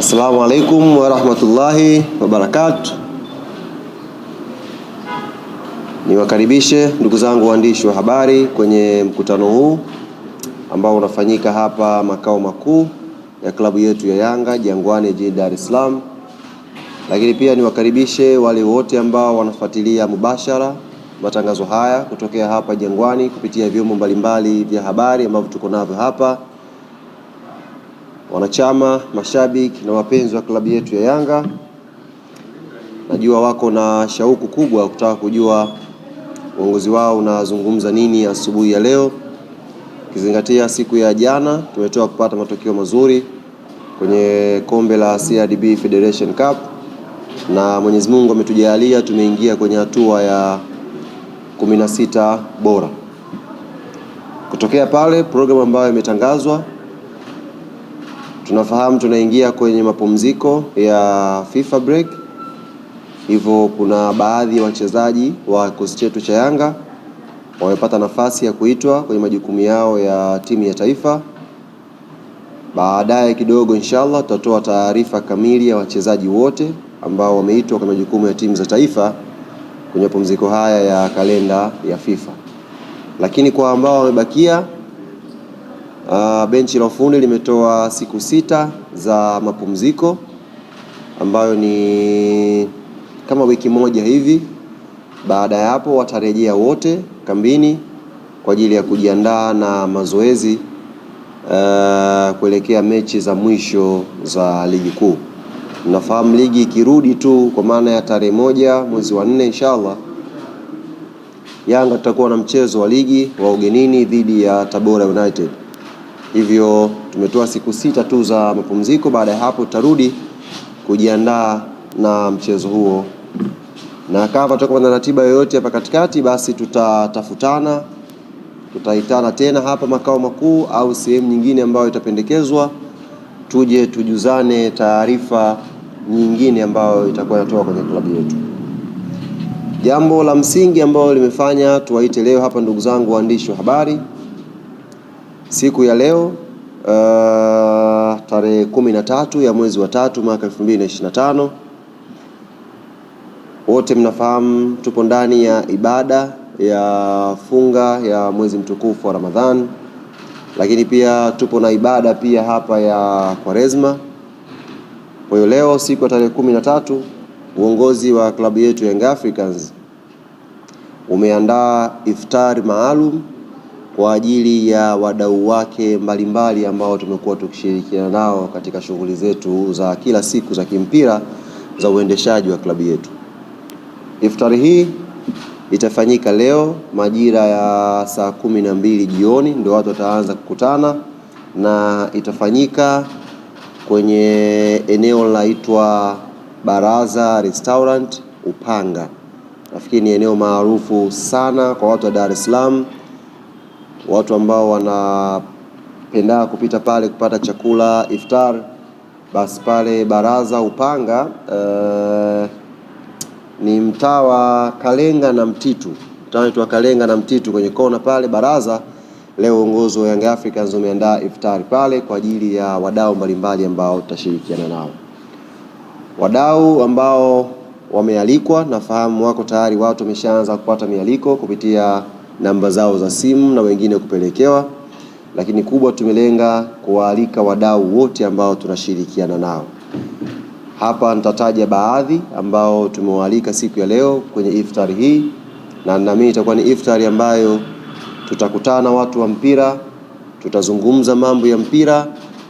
Assalamu alaikum warahmatullahi wabarakatuh. Niwakaribishe ndugu zangu waandishi wa habari kwenye mkutano huu ambao unafanyika hapa makao makuu ya klabu yetu ya Yanga Jangwani jijini Dar es Salaam. Lakini pia niwakaribishe wale wote ambao wanafuatilia mubashara matangazo haya kutokea hapa Jangwani kupitia vyombo mbalimbali vya habari ambavyo tuko navyo hapa. Wanachama, mashabiki na wapenzi wa klabu yetu ya Yanga, najua wako na shauku kubwa kutaka kujua uongozi wao unazungumza nini asubuhi ya leo, kizingatia siku ya jana tumetoka kupata matokeo mazuri kwenye kombe la CRDB Federation Cup, na Mwenyezi Mungu ametujalia tumeingia kwenye hatua ya 16 bora. Kutokea pale program ambayo imetangazwa, tunafahamu tunaingia kwenye mapumziko ya FIFA break. Hivyo kuna baadhi ya wachezaji wa kikosi chetu cha Yanga wamepata nafasi ya kuitwa kwenye majukumu yao ya timu ya taifa. Baadaye kidogo inshallah tutatoa taarifa kamili ya wachezaji wote ambao wameitwa kwenye majukumu ya timu za taifa kwenye mapumziko haya ya kalenda ya FIFA. Lakini kwa ambao wamebakia, benchi la ufundi limetoa siku 6 za mapumziko ambayo ni kama wiki moja hivi. Baada ya hapo watarejea wote kambini kwa ajili ya kujiandaa na mazoezi kuelekea mechi za mwisho za ligi kuu. Mnafahamu ligi ikirudi tu kwa maana ya tarehe 1 mwezi wa 4 inshallah, Yanga tutakuwa na mchezo wa ligi wa ugenini dhidi ya Tabora United. Hivyo tumetoa siku 6 tu za mapumziko. Baada ya hapo tutarudi kujiandaa na mchezo huo, na kama tutakuwa na ratiba yoyote hapa katikati, basi tutaitana tena hapa makao makuu au sehemu nyingine ambayo itapendekezwa, tuje tujuzane taarifa nyingine ambayo itakuwa inatoka kwenye klabu yetu. Jambo la msingi ambalo limefanya tuwaite leo hapa ndugu zangu waandishi wa habari siku ya leo, tarehe 13 ya mwezi wa 3 mwaka 2025. Wote mnafahamu tupo ndani ya ibada ya funga ya mwezi mtukufu wa Ramadhan, lakini pia tupo na ibada pia hapa ya Kwaresma. Kwa hiyo leo siku ya tarehe 13, uongozi wa klabu yetu Young Africans umeandaa iftar maalum kwa ajili ya wadau wake mbalimbali ambao tumekuwa tukishirikiana nao katika shughuli zetu za kila siku za kimpira za uendeshaji wa klabu yetu. Iftari hii itafanyika leo majira ya saa 12 jioni, ndio watu wataanza kukutana, na itafanyika kwenye eneo linaloitwa Baraza Restaurant Upanga. Nafikiri ni eneo maarufu sana kwa watu wa Dar es Salaam, watu ambao wanapenda kupita pale kupata chakula iftar. Basi pale Baraza Upanga, ni mtaa wa Kalenga na Mtitu, mtaa Kalenga na Mtitu, kwenye kona pale Baraza. Leo uongozi wa Young Africans umeandaa iftari pale kwa ajili ya wadau mbalimbali ambao tutashirikiana nao. Wadau ambao wamealikwa, nafahamu wako tayari, watu wameshaanza kupata mialiko kupitia namba zao za simu na wengine kupelekewa, lakini kubwa tumelenga kuwaalika wadau wote ambao tunashirikiana nao. Hapa nitataja baadhi ambao tumewaalika siku ya leo kwenye iftari hii, na naamini itakuwa ni iftari ambayo tutakutana watu wa mpira, tutazungumza mambo ya mpira,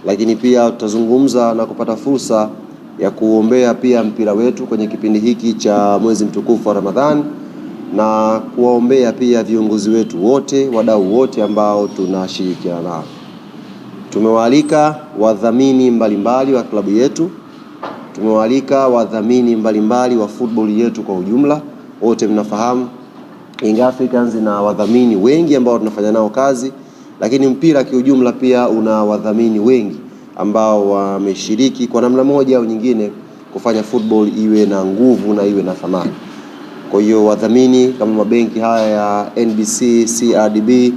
lakini pia tutazungumza na kupata fursa ya kuombea pia mpira wetu kwenye kipindi hiki cha mwezi mtukufu wa Ramadhani, na kuwaombea pia viongozi wetu wote, wadau wote ambao tunashirikiana nao. Tumewaalika wadhamini mbalimbali wa klabu yetu, tumewaalika wadhamini mbalimbali wa football yetu kwa ujumla. Wote mnafahamu Young Africans na wadhamini wengi ambao tunafanya nao kazi, lakini mpira kiujumla pia una wadhamini wengi ambao wameshiriki kwa namna moja au nyingine kufanya football iwe na nguvu na iwe na thamani. Kwa hiyo wadhamini kama mabenki haya ya NBC, CRDB,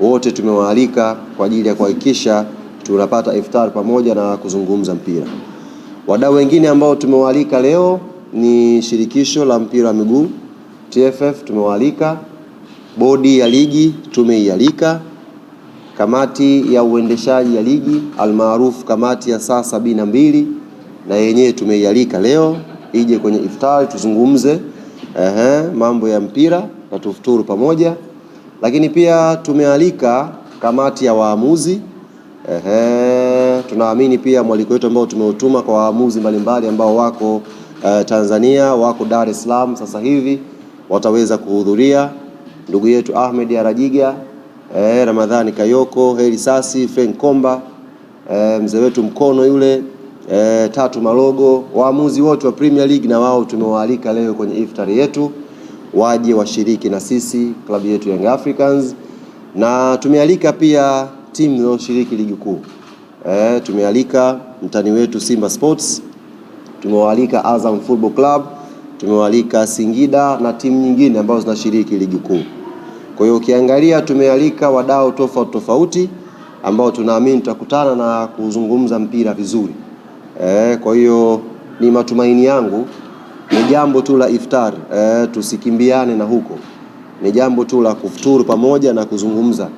wote tumewaalika kwa ajili ya kuhakikisha tunapata iftar pamoja na kuzungumza mpira. Wadau wengine ambao tumewaalika leo ni shirikisho la mpira wa miguu TFF, tumewaalika bodi ya ligi, tumeialika kamati ya uendeshaji ya ligi almaarufu kamati ya saa 72 na yenyewe tumeialika leo ije kwenye iftari tuzungumze mambo ya mpira na tufuturu pamoja. Lakini pia tumealika kamati ya waamuzi. Tunaamini pia mwaliko wetu ambao tumeutuma kwa waamuzi mbalimbali ambao wako Tanzania, wako Dar es Salaam sasa hivi wataweza kuhudhuria. Ndugu yetu Ahmed Arajiga, Ramadhani Kayoko, Heri Sasi, Frank Komba, mzee wetu Mkono yule, Tatu Malogo, waamuzi wote wa Premier League na wao tumewaalika leo kwenye iftari yetu waje washiriki na sisi klabu yetu Young Africans. Na tumealika pia timu zinazoshiriki ligi kuu. Tumealika mtani wetu Simba Sports, tumewaalika Azam Football Club, tumewaalika Singida na timu nyingine ambazo zinashiriki ligi kuu. Kwa hiyo ukiangalia tumealika wadau tofauti ambao tunaamini tutakutana na kuzungumza mpira vizuri. Kwa hiyo ni matumaini yangu ni jambo tu la iftar, tusikimbiane na huko. Ni jambo tu la kufuturu pamoja na kuzungumza.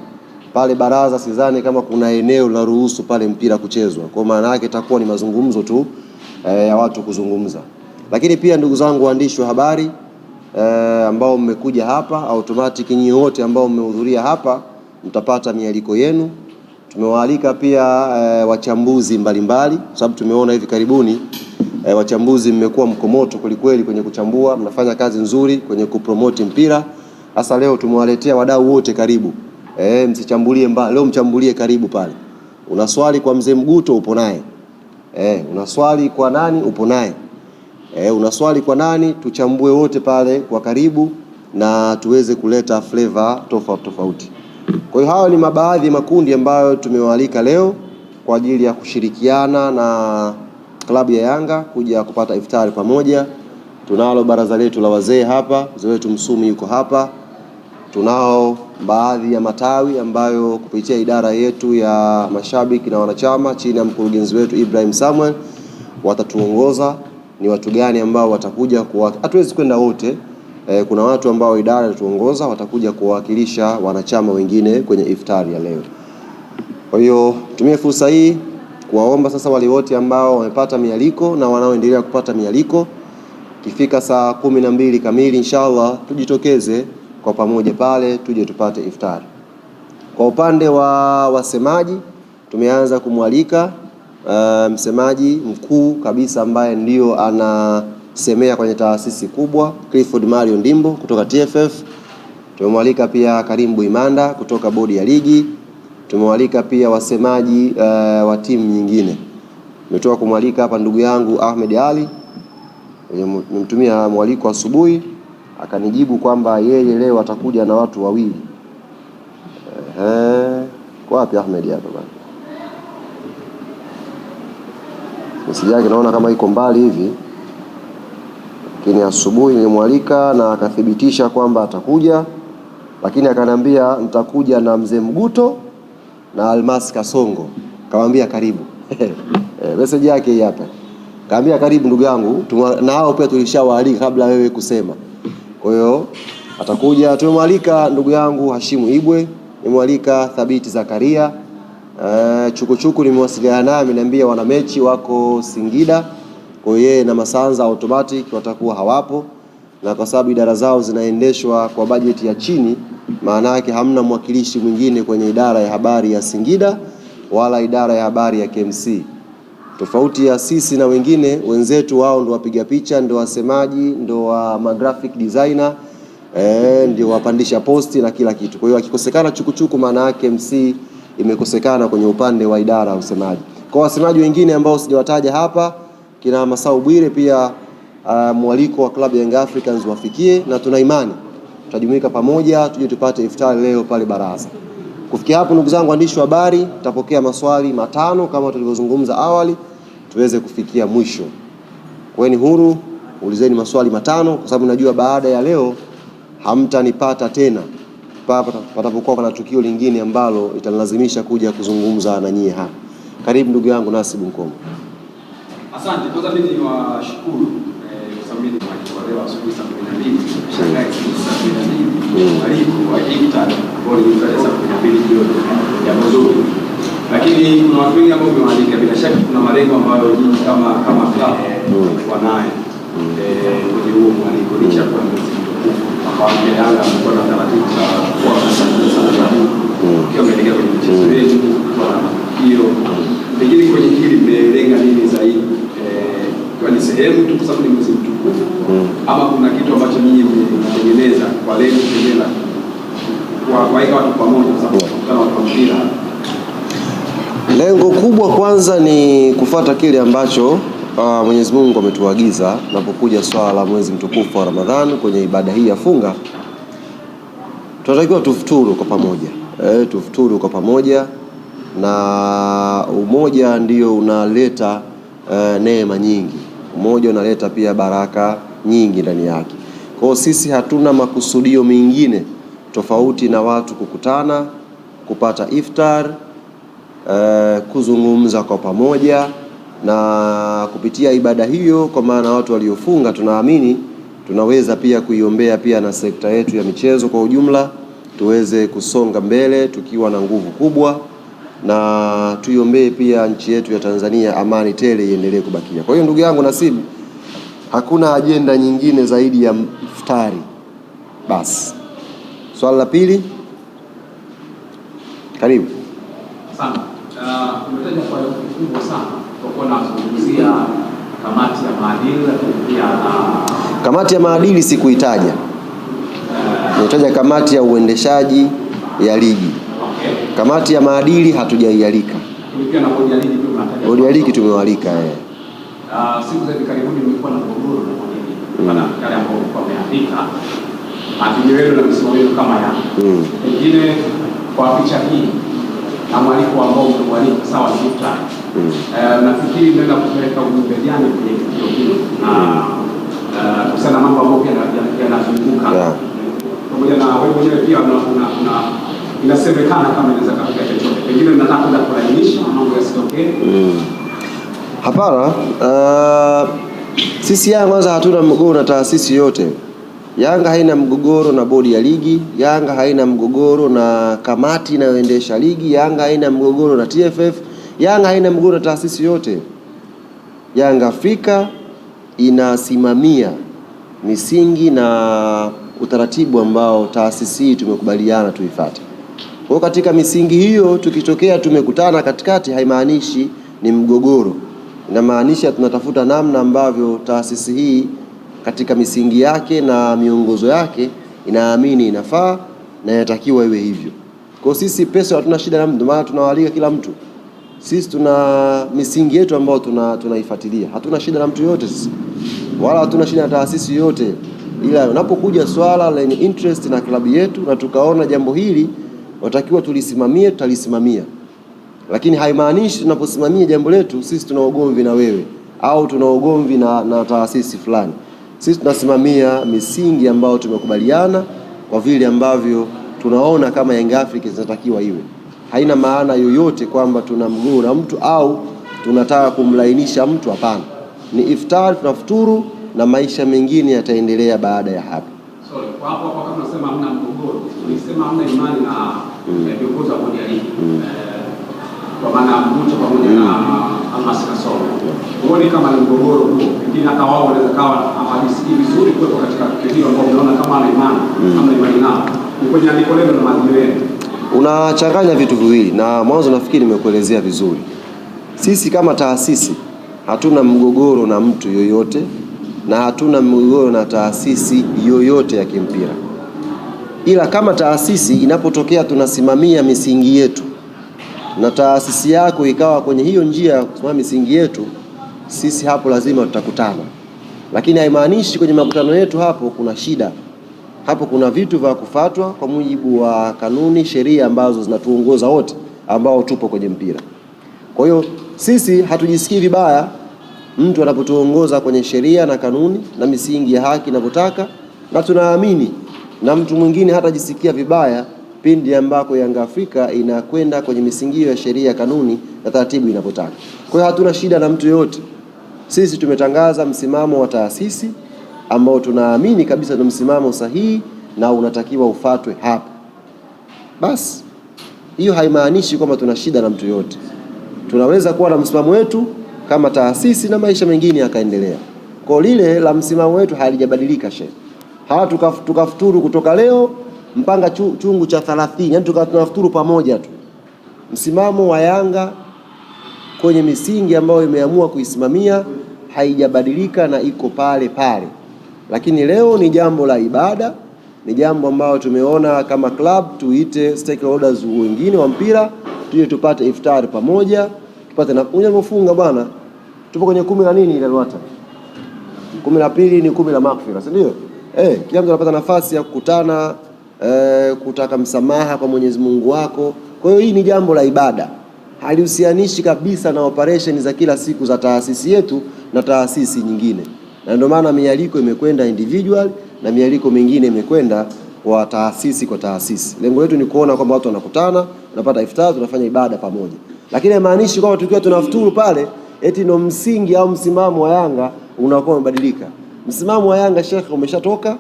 Pale baraza sidhani kama kuna eneo la ruhusu pale mpira kuchezwa. Kwa maana yake itakuwa ni mazungumzo tu ya watu kuzungumza. Lakini pia ndugu zangu waandishi wa habari ambao mmekuja hapa, automatic nyinyi wote ambao mmehudhuria hapa mtapata mialiko yenu. Tumewaalika pia wachambuzi mbalimbali kwa sababu tumeona hivi karibuni wachambuzi mmekuwa mkomoto kweli kwenye kuchambua, mnafanya kazi nzuri kwenye kupromote mpira. Hasa leo tumewaletea wadau wote karibu. Msichambulie mbali, leo mchambulie karibu pale. Una swali kwa mzee Mguto upo naye. Una swali kwa nani upo naye. Una swali kwa nani tuchambue wote pale kwa karibu na tuweze kuleta flavor tofauti. Kwa hiyo hayo ni mabaadhi makundi ambayo tumewaalika leo kwa ajili ya kushirikiana na klabu ya Yanga kuja kupata iftari pamoja. Tunalo baraza letu la wazee hapa, mzee wetu Msumi yuko hapa. Tunao baadhi ya matawi ambayo kupitia idara yetu ya mashabiki na wanachama chini ya mkurugenzi wetu Ibrahim Samuel watatuongoza ni watu gani ambao watakuja hatuwezi kwenda wote. Kuna watu ambao idara inatuongoza watakuja kuwakilisha wanachama wengine kwenye iftari ya leo. Kwa hiyo tumie fursa hii kuwaomba sasa wale wote ambao wamepata mialiko na wanaoendelea kupata mialiko, kifika saa 12 kamili inshallah tujitokeze kwa pamoja pale tuje tupate iftari. Kwa upande wa wasemaji tumeanza kumwalika msemaji mkuu kabisa ambaye ndio anasemea kwenye taasisi kubwa, Clifford Mario Ndimbo kutoka TFF. Tumemwalika pia Karim Buimanda kutoka bodi ya ligi. Tumewalika pia wasemaji wa timu nyingine. Nimetoka kumwalika hapa ndugu yangu Ahmed Ali. Nimemtumia mwaliko asubuhi akanijibu kwamba yeye leo atakuja na watu wawili. Kwa wapi Ahmed hapa bwana? Msijaki naona kama iko mbali hivi. Lakini asubuhi nilimwalika na akathibitisha kwamba atakuja, lakini akaniambia nitakuja na mzee Mguto na Almasi Kasongo. Kamwambia karibu. Message yake hii hapa. Kaambia karibu ndugu yangu, na hao pia tulishawaalika kabla wewe kusema. Kwa hiyo atakuja. Tumemwalika ndugu yangu Hashimu Ibwe, nimemwalika Thabiti Zakaria. Chukuchuku nimewasiliana naye ameniambia wana mechi wako Singida. Kwa hiyo yeye na Masanza automatic watakuwa hawapo, na kwa sababu idara zao zinaendeshwa kwa bajeti ya chini, maana yake hamna mwakilishi mwingine kwenye idara ya habari ya Singida wala idara ya habari ya KMC. Tofauti ya sisi na wengine wenzetu, wao ndio wapiga picha, ndio wasemaji, ndio wa graphic designer, ndio wapandisha posti na kila kitu. Kwa hiyo akikosekana Chukuchuku, maana yake MC imekosekana kwenye upande wa idara ya usemaji. Kwa wasemaji wengine ambao sijawataja hapa, kina Masau Bwire pia mwaliko wa klabu ya Young Africans wafikie, na tuna imani tutajumuika pamoja tuje tupate iftari leo pale baraza. Kufikia hapo ndugu zangu waandishi wa habari, tutapokea maswali 5 kama tulivyozungumza awali tuweze kufikia mwisho. Kweni huru, ulizeni maswali 5 kwa sababu najua baada ya leo hamtanipata tena patapokuwa kuna tukio lingine ambalo italazimisha kuja kuzungumza na nyie hapa. Karibu ndugu yangu Nasibu Nkomo. Asante. Kwanza mimi niwashukuru kwa sababu mimi leo asubuhi saa 12 shangae saa 12 walimu wa Iftar ambao ni saa 12 jioni ya mazuri. Lakini kuna watu wengi ambao wameandika, bila shaka kuna malengo ambayo nyinyi kama club wanayo kwenye huo mwaliko, licha kwa ambao Yanga amekuwa na taratibu za kwa sana kwa kuelekea kwenye michezo yetu kwa hiyo pengine kwenye hili mmelenga nini zaidi? Kwa ni sehemu tu kwa sababu ni mwezi mtukufu ama kuna kitu ambacho nyinyi mmetengeneza kwa lengo pengine la kuwaweka watu pamoja kwa sababu kama watu wa mpira? Lengo kubwa kwanza ni kufuata kile ambacho Mwenyezi Mungu ametuagiza tunapokuja swala la mwezi mtukufu wa Ramadhani. Kwenye ibada hii ya funga tunatakiwa tufuturu kwa pamoja, tufuturu kwa pamoja, na umoja ndio unaleta neema nyingi. Umoja unaleta pia baraka nyingi ndani yake. Kwa hiyo sisi hatuna makusudio mengine tofauti na watu kukutana, kupata iftar, kuzungumza kwa pamoja, na kupitia ibada hiyo, kwa maana watu waliofunga, tunaamini tunaweza pia kuiombea pia na sekta yetu ya michezo kwa ujumla, tuweze kusonga mbele tukiwa na nguvu kubwa, na tuiombee pia nchi yetu ya Tanzania amani tele iendelee kubakia. Kwa hiyo ndugu yangu Nasibu, hakuna ajenda nyingine zaidi ya iftari basi. Swali la pili, karibu sana. Umetaja kwa kubwa sana kwa kuzungumzia kamati ya maadili, lakini pia kamati ya maadili sikuitaja, nitaja kamati ya uendeshaji ya ligi. Kamati ya maadili hatujaialika. Bodi ya ligi tumewalika. Siku za hivi karibuni nimekuwa na mgogoro na bodi ya ligi. Maana kale ambao wameandika atiwele na msimamo kama ya. Pengine kwa picha hii na mwaliko ambao umewalika sawa ni Iftar. Nafikiri nenda kupeleka ujumbe gani kwenye tukio hilo na kusana mambo ambayo pia yanazunguka. Pamoja na wewe mwenyewe pia una inasemekana kama inaweza kufika chochote. Pengine mnataka kwenda kulainisha mambo yasitokee. Hapana, sisi Yanga kwanza hatuna mgogoro na taasisi yote. Yanga haina mgogoro na bodi ya ligi, Yanga haina mgogoro na kamati inayoendesha ligi, Yanga haina mgogoro na TFF, Yanga haina mgogoro na taasisi yote. Yanga Afrika inasimamia misingi na utaratibu ambao taasisi hii tumekubaliana tuifuate. Kwa katika misingi hiyo, tukitokea tumekutana katikati, haimaanishi ni mgogoro. Inamaanisha tunatafuta namna ambavyo taasisi hii katika misingi yake na miongozo yake inaamini inafaa na inatakiwa iwe hivyo. Kwa sisi pesa hatuna shida na mtu, maana tunawalika kila mtu. Sisi tuna misingi yetu ambayo tunaifuatilia. Hatuna shida na mtu yote sisi. Wala hatuna shida na taasisi yote. Ila unapokuja swala lenye interest na klabu yetu na tukaona jambo hili watakiwa tulisimamie, tutalisimamia. Lakini haimaanishi tunaposimamia jambo letu sisi tuna ugomvi na wewe au tuna ugomvi na taasisi fulani. Sisi tunasimamia misingi ambayo tumekubaliana kwa vile ambavyo tunaona kama Young Africans zinatakiwa iwe. Haina maana yoyote kwamba tuna mgogoro na mtu au tunataka kumlainisha mtu, hapana. Ni iftar, tunafuturu na maisha mengine yataendelea baada ya hapo. Sorry, kwa hapo kama unasema hamna mgogoro, ulisema hamna imani na viongozi wa bodi ya ligi. Kwa maana mtu pamoja na Almas Kasoro. Uone kama ni mgogoro huo, pengine hata wao wanaweza kawa hawajisikii vizuri kuwepo katika kile ambao unaona kama ana imani, kama imani nao. Ni kwenye andiko leo na maadili yenu. Unachanganya vitu viwili, na mwanzo nafikiri nimekuelezea vizuri. Sisi kama taasisi hatuna mgogoro na mtu yoyote na hatuna mgogoro na taasisi yoyote ya kimpira. Ila kama taasisi inapotokea tunasimamia misingi yetu na taasisi yako ikawa kwenye hiyo njia ya kusimamia misingi yetu, sisi hapo lazima tutakutana. Lakini haimaanishi kwenye makutano yetu hapo kuna shida. Hapo kuna vitu vya kufuatwa kwa mujibu wa kanuni, sheria ambazo zinatuongoza wote ambao tupo kwenye mpira. Kwa hiyo sisi hatujisikii vibaya mtu anapotuongoza kwenye sheria na kanuni na misingi ya haki inavyotaka, na tunaamini na mtu mwingine hatajisikia vibaya pindi ambako Yanga Afrika inakwenda kwenye misingi ya sheria, kanuni na taratibu inavyotaka. Kwa hiyo hatuna shida na mtu yote. Sisi tumetangaza msimamo wa taasisi ambao tunaamini kabisa ni msimamo sahihi na unatakiwa ufatwe hapa. Basi hiyo haimaanishi kwamba tuna shida na mtu yote. Tunaweza kuwa na msimamo wetu kama taasisi na maisha mengine yakaendelea. Kwa lile la msimamo wetu halijabadilika shehe. Tukafuturu kutoka leo mpaka chungu cha 30, yani tunafuturu pamoja tu. Msimamo wa Yanga kwenye misingi ambayo imeamua kuisimamia haijabadilika na iko pale pale. Lakini leo ni jambo la ibada, ni jambo ambalo tumeona kama club tuite stakeholders wengine wa mpira tuje tupate iftari pamoja, tupate na unavyofunga bwana. Tupo kwenye 10 la nini ile Lwata? 12 ni 10 la maghfira, si ndio? Kila mtu anapata nafasi ya kukutana, kutaka msamaha kwa Mwenyezi Mungu wako. Kwa hiyo hii ni jambo la ibada. Halihusianishi kabisa na operation za kila siku za taasisi yetu na taasisi nyingine. Na ndio maana mialiko imekwenda individual na mialiko mingine imekwenda kwa taasisi kwa taasisi. Lengo letu ni kuona kwamba watu wanakutana, tunapata iftar, tunafanya ibada pamoja. Lakini haimaanishi kwamba tukiwa tunafuturu pale eti ndio msingi au msimamo wa Yanga unakuwa umebadilika. Msimamo wa Yanga Sheikh umeshatoka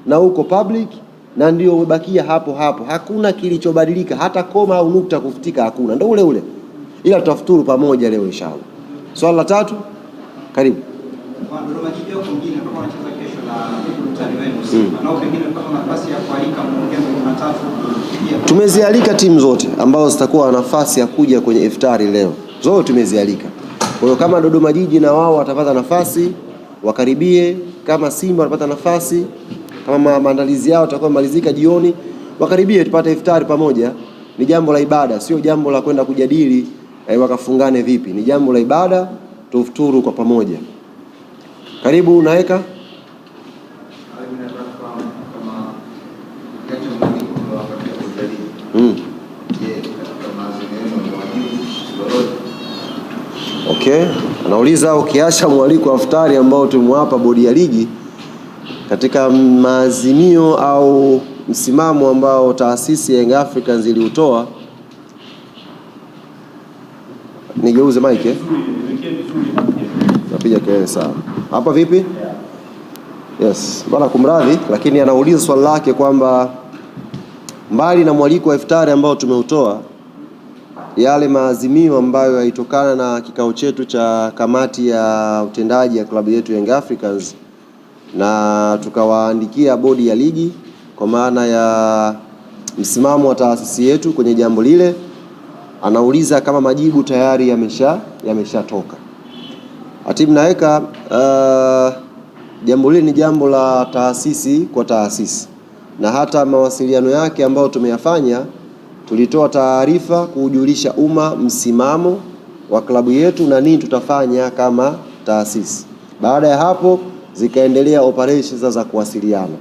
na uko public na ndio umebakia hapo hapo. Hakuna kilichobadilika, hata koma au nukta kufutika hakuna. Ndio ule ule. Ila tutafuturu pamoja leo inshallah. Swali la 3, karibu. Tumezialika timu zote ambazo zitakuwa na nafasi ya kuja kwenye iftari leo. Zote tumezialika. Kwa hiyo kama Dodoma Jiji na wao watapata nafasi wakaribie, kama Simba watapata nafasi, kama maandalizi yao yatakuwa malizika jioni, wakaribie tupate iftari pamoja. Ni jambo la ibada, sio jambo la kwenda kujadili wakafungane vipi. Ni jambo la ibada, tufuturu kwa pamoja. Karibu Naeka. Okay, anauliza ukiacha mwaliko wa iftari ambao tumewapa bodi ya ligi katika maazimio au msimamo ambao taasisi ya Young Africans iliutoa. Nigeuze mic napiga kelele sawa. Hapa vipi? Yes, bwana kumradhi, lakini anauliza swali lake kwamba mbali na mwaliko wa iftari ambao tumeutoa, yale maazimio ambayo yalitokana na kikao chetu cha kamati ya utendaji ya klabu yetu Young Africans na tukawaandikia bodi ya ligi kwa maana ya msimamo wa taasisi yetu kwenye jambo lile, anauliza kama majibu tayari yameshatoka. Atibu Naeka, jambo lile ni jambo la taasisi kwa taasisi, na hata mawasiliano yake ambayo tumeyafanya tulitoa taarifa kujulisha umma msimamo wa klabu yetu na nini tutafanya kama taasisi. Baada ya hapo zikaendelea operations za kuwasiliana.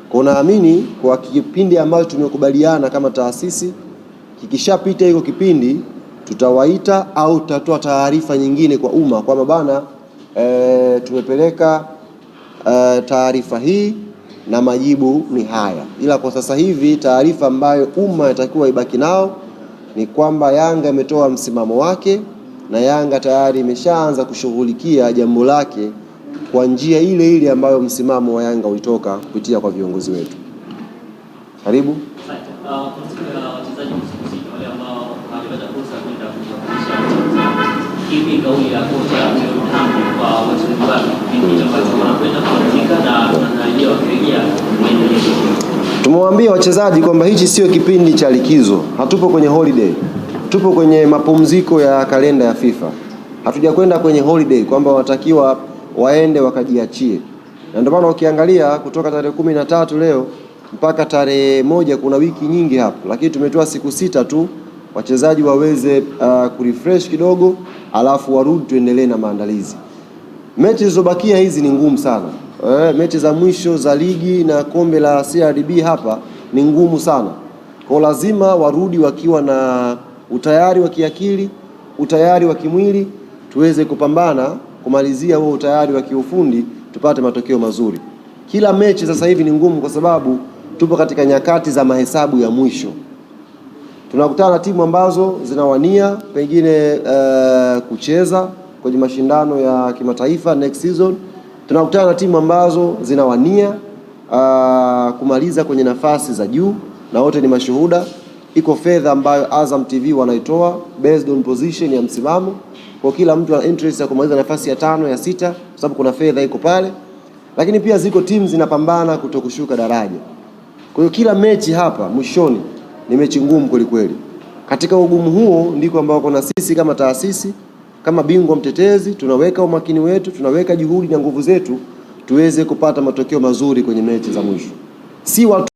Kwa naamini kwa kipindi ambacho tumekubaliana kama taasisi, kikishapita hiyo kipindi tutawaita au tutatoa taarifa nyingine kwa umma kwamba bana tumepeleka taarifa hii na majibu ni haya. Ila kwa sasa hivi taarifa ambayo umma inatakiwa ibaki nao ni kwamba Yanga imetoa msimamo wake na Yanga tayari imeshaanza kushughulikia jambo lake kwa njia ile ile ambayo msimamo wa Yanga ulitoka kupitia kwa viongozi wetu. Karibu. Tumewambia wachezaji kwamba hichi sio kipindi cha likizo. Hatupo kwenye holiday. Tupo kwenye mapumziko ya kalenda ya FIFA. Hatujakwenda kwenye holiday kwamba watakiwa waende wakajiachie. Na ndio maana ukiangalia kutoka tarehe 13 leo mpaka tarehe 1 kuna wiki nyingi hapo, lakini tumetoa siku 6 tu wachezaji waweze kurefresh kidogo, alafu warudi tuendelee na maandalizi. Mechi zilizobakia hizi ni ngumu sana. Mechi za mwisho za ligi na kombe la CRDB hapa ni ngumu sana. Kwa lazima warudi wakiwa na utayari wa kiakili, utayari wa kimwili, tuweze kupambana kumalizia huo utayari wa kiufundi, tupate matokeo mazuri. Kila mechi sasa hivi ni ngumu kwa sababu tupo katika nyakati za mahesabu ya mwisho. Tunakutana na timu ambazo zinawania pengine kucheza kwenye mashindano ya kimataifa next season. Tunakutana na timu ambazo zinawania kumaliza kwenye nafasi za juu, na wote ni mashuhuda. Iko fedha ambayo Azam TV wanaitoa based on position ya msimamo, kwa kila mtu ana interest ya kumaliza nafasi ya 5 ya 6, kwa sababu kuna fedha iko pale. Lakini pia ziko timu zinapambana kutokushuka daraja. Kwa hiyo kila mechi hapa mwishoni ni mechi ngumu kweli kweli. Katika ugumu huo ndiko ambao kuna sisi kama taasisi, kama bingwa mtetezi, tunaweka umakini wetu, tunaweka juhudi na nguvu zetu tuweze kupata matokeo mazuri kwenye mechi za mwisho. Si watu